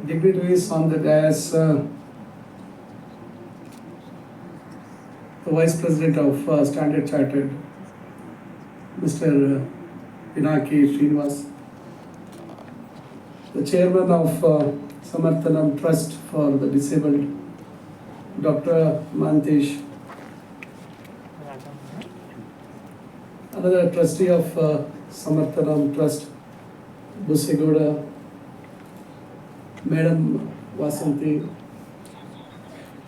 dignitaries on the dais, the Vice President of Standard Chartered, Mr. Pinaki Srinivas, the Chairman of SAMARTHANAM Trust for the Disabled, Dr. Mantesh, another trustee of SAMARTHANAM Trust, Busegoda, Madam Vasanti,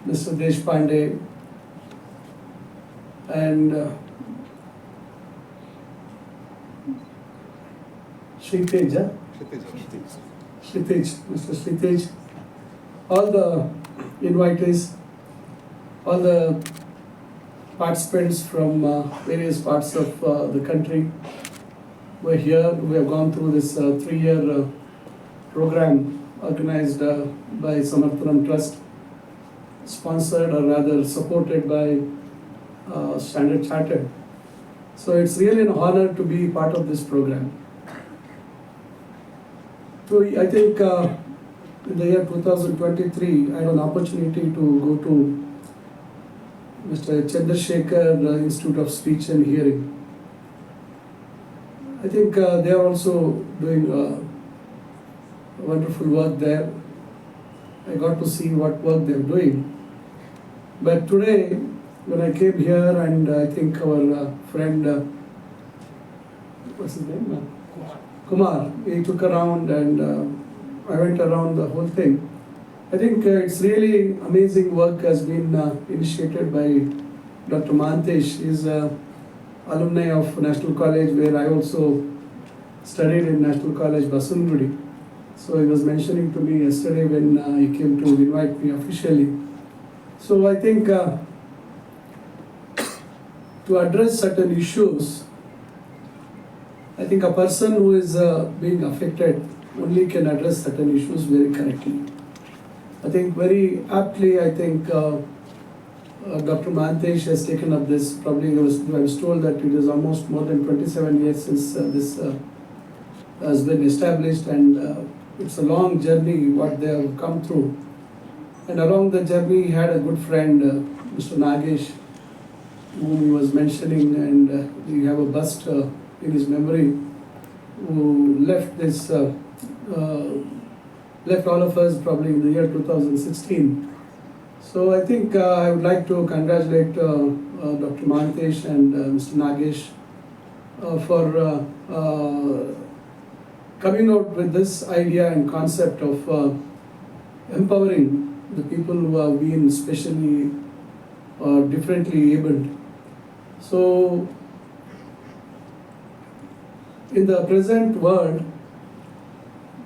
Mr. Deshpande, and Shriteja, Mr. Shritesh, all the invitees, all the participants from various parts of the country. We're here, we have gone through this 3-year program organized by SAMARTHANAM Trust, sponsored or rather supported by Standard Chartered. So it's really an honor to be part of this program. So I think in the year 2023, I had an opportunity to go to Mr. Chandrasekhar Institute of Speech and Hearing. I think they are also doing wonderful work there. I got to see what work they are doing. But today, when I came here, and I think our friend, what's his name? Kumar, he took around, and I went around the whole thing. I think it's really amazing work has been initiated by Dr. Mantesh. He's an alumni of National College, where I also studied in National College, Basungudi. So he was mentioning to me yesterday when he came to invite me officially. So I think to address certain issues, I think a person who is being affected only can address certain issues very correctly. I think very aptly, I think Dr. Mantesh has taken up this. Probably I was told that it is almost more than 27 years since this has been established, and it's a long journey what they have come through. And along the journey, he had a good friend, Mr. Nagesh, whom he was mentioning, and we have a bust in his memory, who left this, left all of us probably in the year 2016. So I think I would like to congratulate Dr. Mantesh and Mr. Nagesh for coming out with this idea and concept of empowering the people who have been specially or differently abled. So in the present world,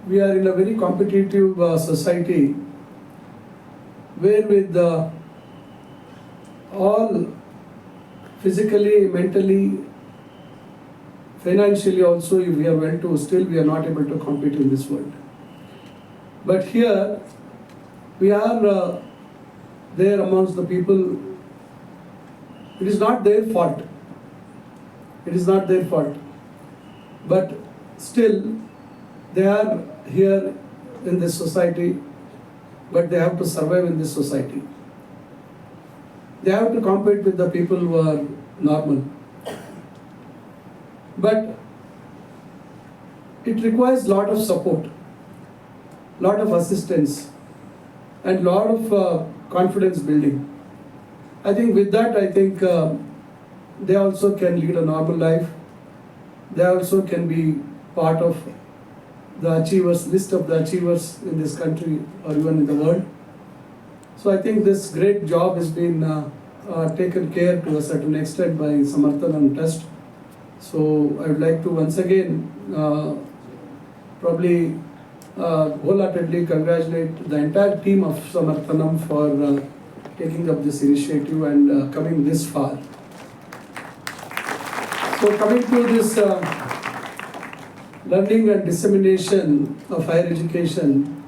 we are in a very competitive society, where with all physically, mentally, financially also, if we are well to, still we are not able to compete in this world. But here, we are there amongst the people. It is not their fault. It is not their fault. But still, they are here in this society, but they have to survive in this society. They have to compete with the people who are normal. But it requires lot of support, lot of assistance, and lot of confidence building. I think with that, I think they also can lead a normal life. They also can be part of the achievers, list of the achievers in this country or even in the world. So I think this great job has been taken care to a certain extent by SAMARTHANAM Trust. So I would like to once again probably wholeheartedly congratulate the entire team of SAMARTHANAM for taking up this initiative and coming this far. So coming to this learning and dissemination of higher education,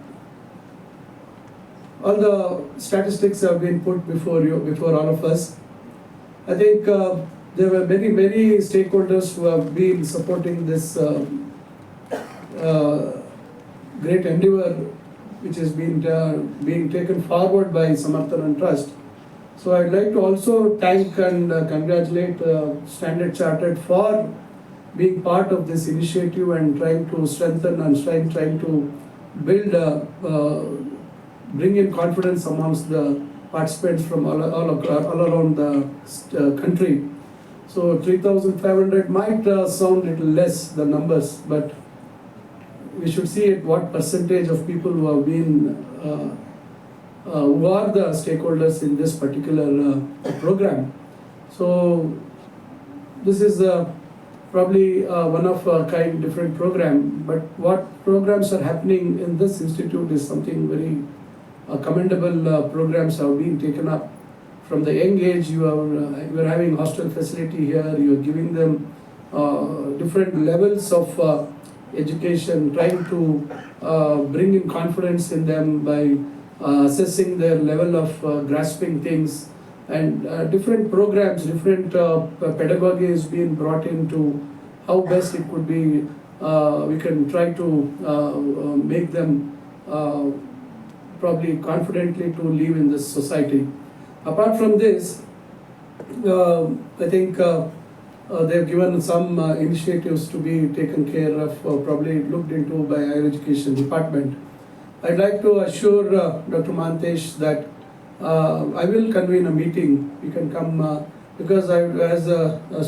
all the statistics have been put before you, before all of us. I think there were many stakeholders who have been supporting this great endeavor which is being taken forward by Samarthanam Trust. So I'd like to also thank and congratulate Standard Chartered for being part of this initiative and trying to strengthen and trying to build, bring in confidence amongst the participants from all around the country. So 3,500 might sound little less, the numbers, but we should see at what percentage of people who have been, who are the stakeholders in this particular program. So this is probably one of a kind different program, but what programs are happening in this institute is something very commendable. Programs have been taken up from the young age. You are having hostel facility here, you are giving them different levels of education, trying to bring in confidence in them by assessing their level of grasping things, and different programs, different pedagogy is being brought into how best it could be. We can try to make them probably confidently to live in this society. Apart from this, I think they have given some initiatives to be taken care of, probably looked into by Higher Education Department. I'd like to assure Dr. Mantesh that I will convene a meeting. You can come because as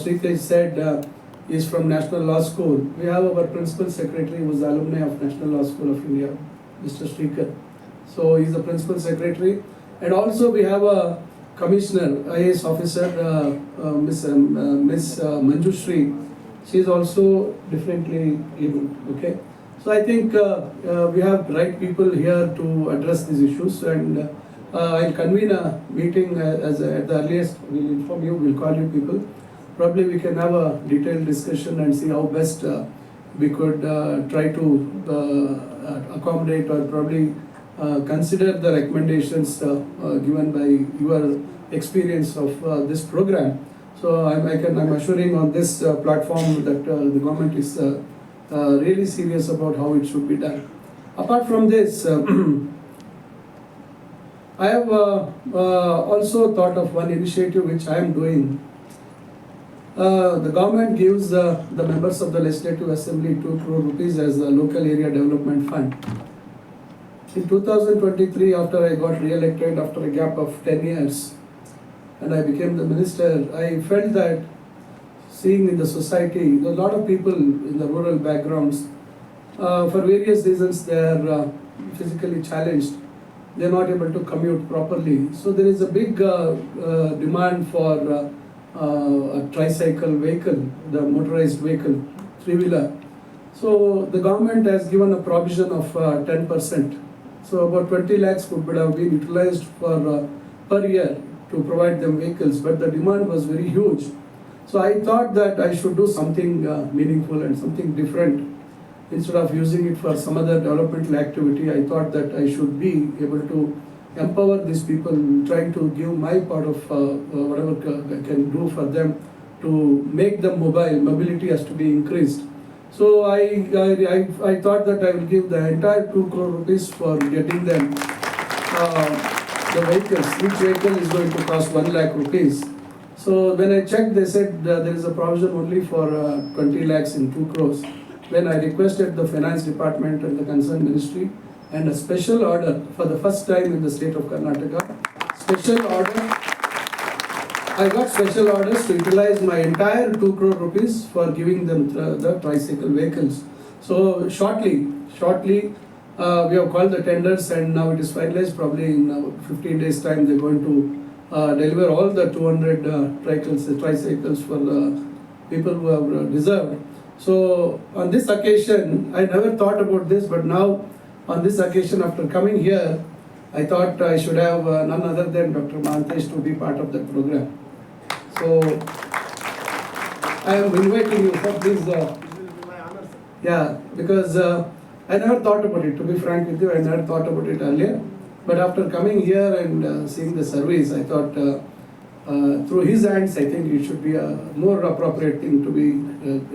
Sritej said, is from National Law School. We have our Principal Secretary who is alumni of National Law School of India, Mr. Srikar. So he's the Principal Secretary. And also we have a Commissioner, IAS officer, Miss Manjushri. She is also differently able. Okay. So I think we have right people here to address these issues, and I'll convene a meeting at the earliest. We'll inform you. We'll call you people. Probably we can have a detailed discussion and see how best we could try to accommodate or probably consider the recommendations given by your experience of this program. So I'm assuring on this platform that the government is really serious about how it should be done. Apart from this, I have also thought of one initiative which I am doing. The government gives the members of the Legislative Assembly 2 crore rupees as the local area development fund. In 2023, after I got re-elected after a gap of 10 years and I became the minister, I felt that seeing in the society, a lot of people in the rural backgrounds, for various reasons they are physically challenged. They are not able to commute properly. So there is a big demand for a tricycle vehicle, the motorized vehicle, three-wheeler. So the government has given a provision of 10%. So about 20 lakhs would have been utilized for per year to provide them vehicles, but the demand was very huge. So I thought that I should do something meaningful and something different. Instead of using it for some other developmental activity, I thought that I should be able to empower these people, trying to give my part of whatever I can do for them to make them mobile. Mobility has to be increased. So I thought that I will give the entire 2 crore rupees for getting them the vehicles. Each vehicle is going to cost 1 lakh rupees. So when I checked, they said there is a provision only for 20 lakhs in 2 crores. When I requested the finance department and the concerned ministry, and a special order for the first time in the state of Karnataka, special order, I got special orders to utilize my entire 2 crore rupees for giving them the tricycle vehicles. So shortly, we have called the tenders and now it is finalized. Probably in 15 days time they're going to deliver all the 200 tricycles for the people who have reserved. So on this occasion, I never thought about this, but now on this occasion, after coming here, I thought I should have none other than Dr. Mantesh to be part of the program. So I am inviting you for this. Yeah, because I never thought about it. To be frank with you, I never thought about it earlier. But after coming here and seeing the service, I thought through his hands, I think it should be a more appropriate thing to be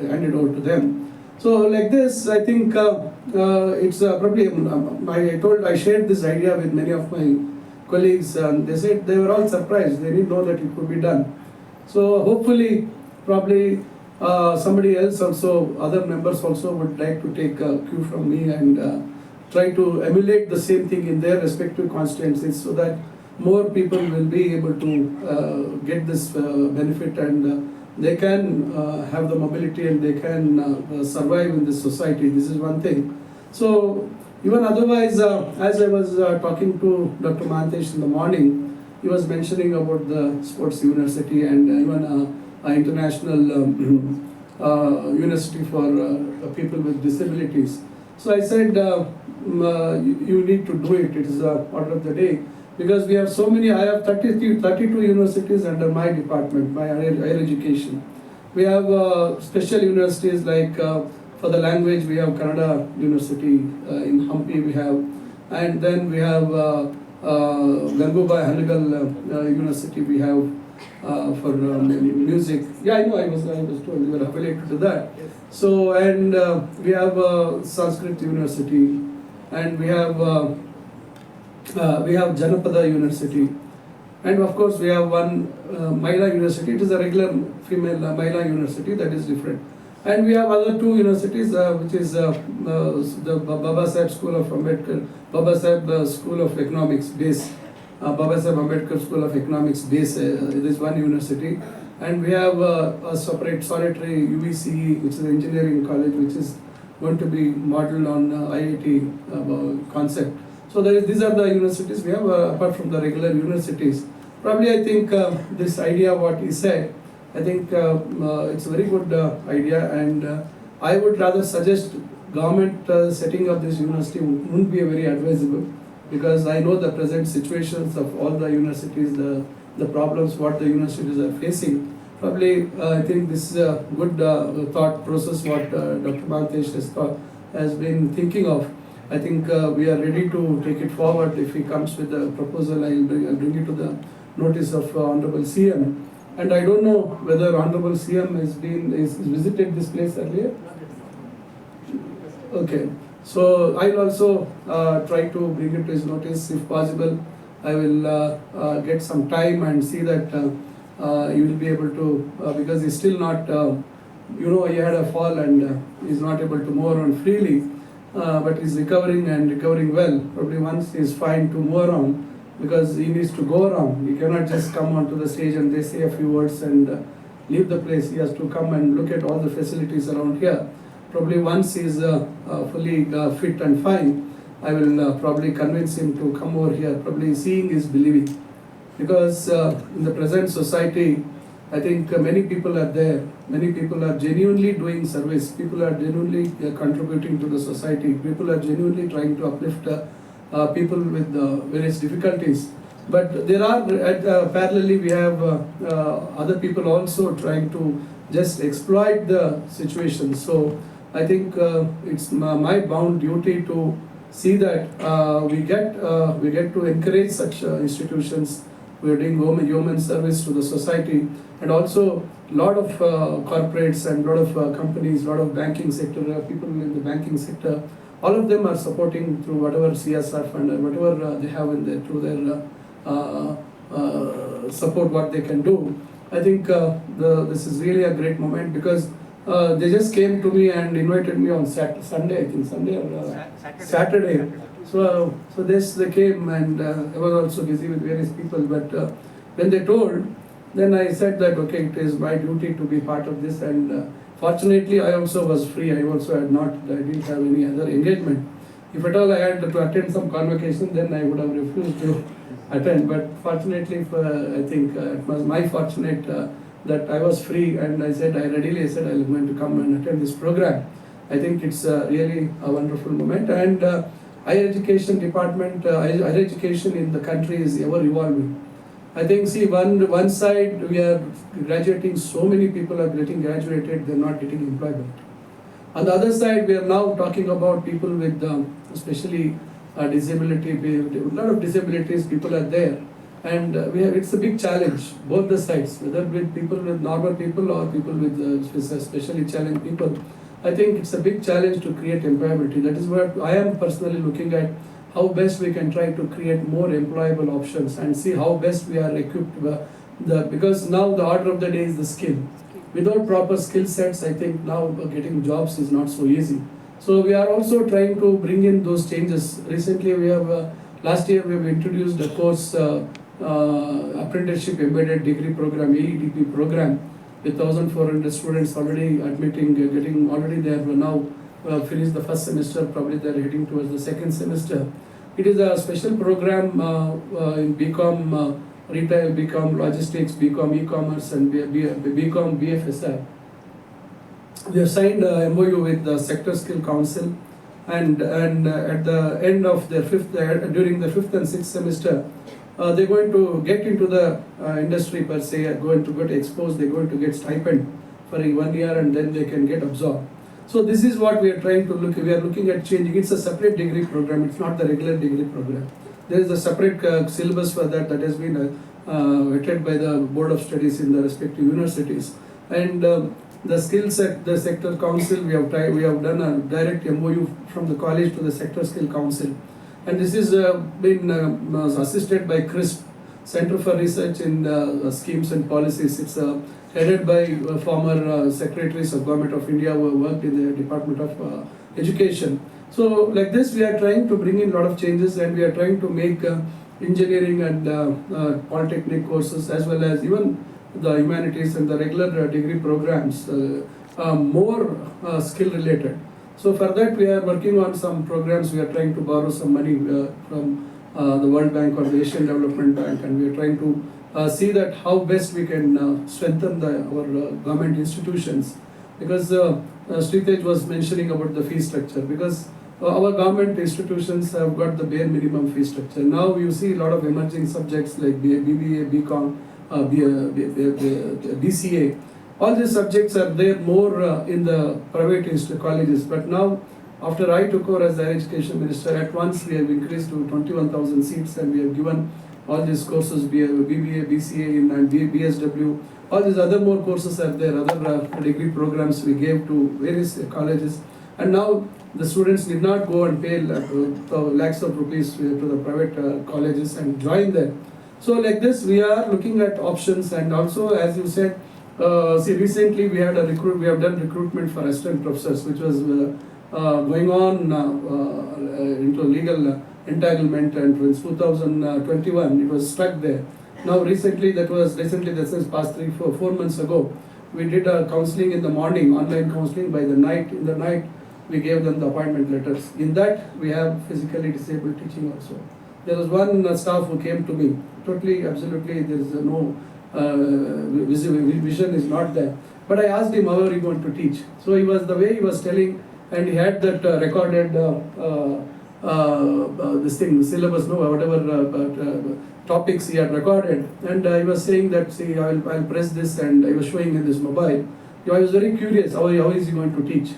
handed over to them. So like this, I think it's probably, I shared this idea with many of my colleagues, and they said they were all surprised. They didn't know that it could be done. So hopefully, probably somebody else also, other members also would like to take a cue from me and try to emulate the same thing in their respective constituencies, so that more people will be able to get this benefit, and they can have the mobility, and they can survive in this society. This is one thing. So even otherwise, as I was talking to Dr. Mahantesh in the morning, he was mentioning about the sports university and even an international university for people with disabilities. So I said, you need to do it. It is the order of the day. Because we have so many, I have 32 universities under my department, my higher education. We have special universities like for the language, we have Kannada University in Hampi we have, and then we have Gangubai Hanagal University we have for music. Yeah, I know, I was told you were affiliated to that. So, and we have Sanskrit University, and we have Janapada University, and of course we have one Mahila University. It is a regular female Mahila University, that is different. And we have other two universities, which is the Baba Saheb School of Ambedkar, Baba Saheb School of Economics base, Baba Saheb Ambedkar School of Economics base. It is one university, and we have a separate solitary UBCE, which is an engineering college, which is going to be modeled on IIT concept. So these are the universities we have, apart from the regular universities. Probably I think this idea what he said, I think it's a very good idea, and I would rather suggest government setting up this university wouldn't be very advisable, because I know the present situations of all the universities, the problems what the universities are facing. Probably I think this is a good thought process what Dr. Mahantesh has been thinking of. I think we are ready to take it forward. If he comes with a proposal, I'll bring it to the notice of Honorable CM. And I don't know whether Honorable CM has visited this place earlier. Okay, so I'll also try to bring it to his notice if possible. I will get some time and see that he will be able to, because he's still not, he had a fall and he's not able to move around freely. But he's recovering and recovering well. Probably once he's fine to move around, because he needs to go around. He cannot just come onto the stage and they say a few words and leave the place. He has to come and look at all the facilities around here. Probably once he's fully fit and fine, I will probably convince him to come over here. Probably seeing is believing. Because in the present society, I think many people are there. Many people are genuinely doing service. People are genuinely contributing to the society. People are genuinely trying to uplift people with various difficulties. But there are, parallelly, we have other people also trying to just exploit the situation. So I think it's my bound duty to see that we get to encourage such institutions. We are doing human service to the society, and also a lot of corporates and a lot of companies, a lot of banking sector, people in the banking sector, all of them are supporting through whatever CSR fund or whatever they have in their, through their support what they can do. I think this is really a great moment, because they just came to me and invited me on Sunday, I think Sunday or Saturday. So they came, and I was also busy with various people, but when they told, then I said that okay, it is my duty to be part of this, and fortunately I also was free. I didn't have any other engagement. If at all I had to attend some convocation, then I would have refused to attend, but fortunately I think it was my fortunate that I was free, and I readily said I'm going to come and attend this program. I think it's really a wonderful moment, and higher education department, higher education in the country is ever evolving. I think, see, one side we are graduating, so many people are getting graduated, they're not getting employment. On the other side, we are now talking about people with especially disability, a lot of disabilities, people are there. And it's a big challenge, both the sides, whether with people with normal people or people with especially challenged people. I think it's a big challenge to create employability. That is what I am personally looking at, how best we can try to create more employable options and see how best we are equipped. Because now the order of the day is the skill. Without proper skill sets, I think now getting jobs is not so easy. So we are also trying to bring in those changes. Recently we have, last year we have introduced a course, Apprenticeship Embedded Degree Program, AEDP program, with 1,400 students already getting already they have now finished the first semester, probably they are heading towards the second semester. It is a special program in BCom Retail, BCom Logistics, BCom E-commerce and BCom BFSI. We have signed a MOU with the Sector Skill Council, and at the end of their during the fifth and sixth semester, they're going to get into the industry per se, are going to get exposed, they're going to get stipend for 1 year and then they can get absorbed. So this is what we are trying to look, we are looking at changing. It's a separate degree program, it's not the regular degree program. There is a separate syllabus for that has been vetted by the Board of Studies in the respective universities. And the the Sector Council, we have done a direct MOU from the college to the Sector Skill Council. And this is been assisted by CRISP, Center for Research in Schemes and Policies. It's headed by former secretaries of Government of India who have worked in the Department of Education. So like this, we are trying to bring in a lot of changes, and we are trying to make engineering and polytechnic courses, as well as even the humanities and the regular degree programs more skill related. So for that we are working on some programs. We are trying to borrow some money from the World Bank or the Asian Development Bank, and we are trying to see that how best we can strengthen our government institutions. Because Sritej was mentioning about the fee structure, because our government institutions have got the bare minimum fee structure. Now you see a lot of emerging subjects like BBA, BCom, BCA. All these subjects are there more in the private colleges. But now, after I took over as the Education Minister, at once we have increased to 21,000 seats, and we have given all these courses, BBA, BCA and BSW. All these other more courses are there, other degree programs we gave to various colleges. And now the students did not go and pay lakhs of rupees to the private colleges and join them. So like this, we are looking at options. And also, as you said, see, recently we have done recruitment for assistant professors, which was going on into legal entanglement, and in 2021 it was stuck there. Now recently, that is past 4 months ago, we did a counseling in the morning, online counseling. By the night, in the night, we gave them the appointment letters. In that, we have physically disabled teaching also. There was one staff who came to me, totally, absolutely, there is no vision is not there. But I asked him, how are you going to teach? So he was, the way he was telling, and he had that recorded this thing, syllabus, whatever topics he had recorded. And I was saying that, see, I'll press this, and I was showing him this mobile. I was very curious, how is he going to teach?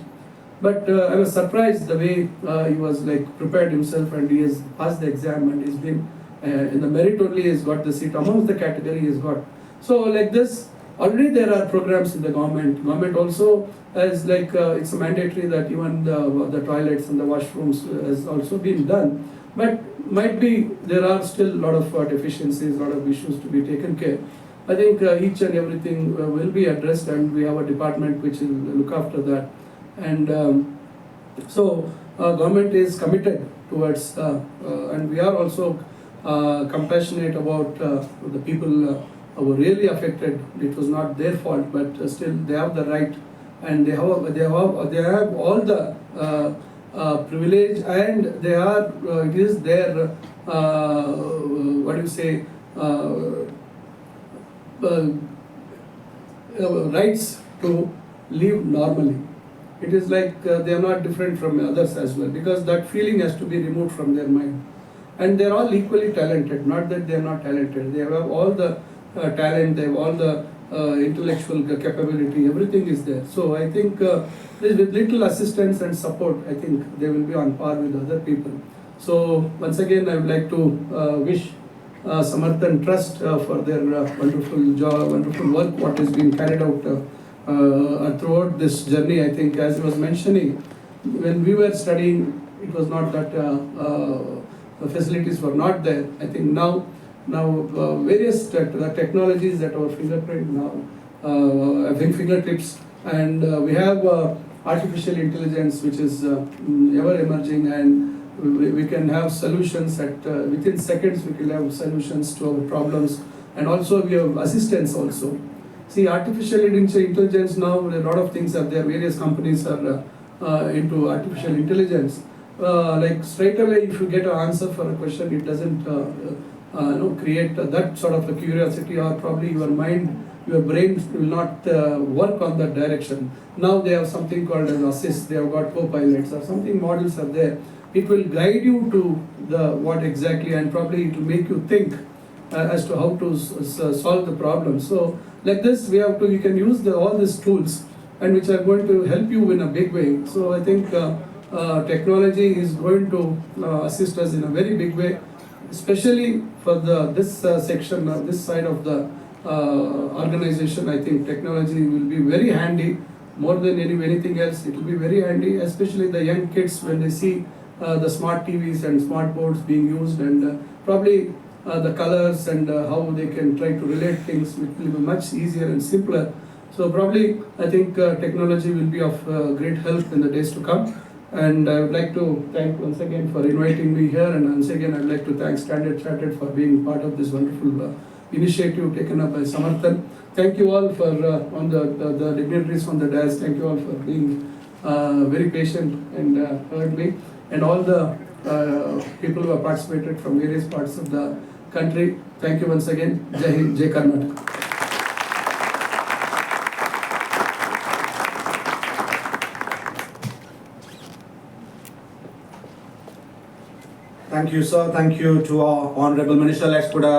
But I was surprised the way he was like prepared himself, and he has passed the exam, and he's been in the merit only, he has got the seat amongst the category he has got. So like this, already there are programs in the government. Government also has like it's mandatory that even the toilets and the washrooms has also been done. But might be there are still a lot of deficiencies, a lot of issues to be taken care. I think each and everything will be addressed, and we have a department which will look after that. And so government is committed towards, and we are also compassionate about the people who were really affected. It was not their fault, but still they have the right, and they have all the privilege, and they are it is their what do you say rights to live normally. It is like they are not different from others as well, because that feeling has to be removed from their mind. And they are all equally talented, not that they are not talented. They have all the talent, they have all the intellectual capability, everything is there. So I think with little assistance and support, I think they will be on par with other people. So once again, I would like to wish Samarthan Trust for their wonderful job, wonderful work what is being carried out throughout this journey. I think, as I was mentioning, when we were studying, it was not that the facilities were not there. I think now various the technologies at our fingerprint now, fingertips, and we have artificial intelligence, which is ever emerging, and we can have solutions at within seconds. We can have solutions to our problems, and also we have assistance also. See, artificial intelligence now, a lot of things are there. Various companies are into artificial intelligence. Like straight away, if you get an answer for a question, it doesn't create that sort of a curiosity, or probably your mind, your brain will not work on that direction. Now they have something called as assist. They have got co-pilots or something, models are there. It will guide you to the what exactly, and probably it will make you think as to how to solve the problem. So like this, we can use all these tools, and which are going to help you in a big way. So I think technology is going to assist us in a very big way, especially for this section, this side of the organization. I think technology will be very handy, more than anything else. It will be very handy, especially the young kids, when they see the smart TVs and smart boards being used, and probably the colors and how they can try to relate things, which will be much easier and simpler. So probably I think technology will be of great help in the days to come. And I would like to thank once again for inviting me here, and once again I would like to thank Standard Chartered for being part of this wonderful initiative taken up by Samarthan. Thank you all for on the dignitaries on the dais. Thank you all for being very patient and heard me, and all the people who have participated from various parts of the country. Thank you once again. Jai Hind, Jai Karnataka. Thank you, sir. Thank you to our Honorable Minister. Let's put a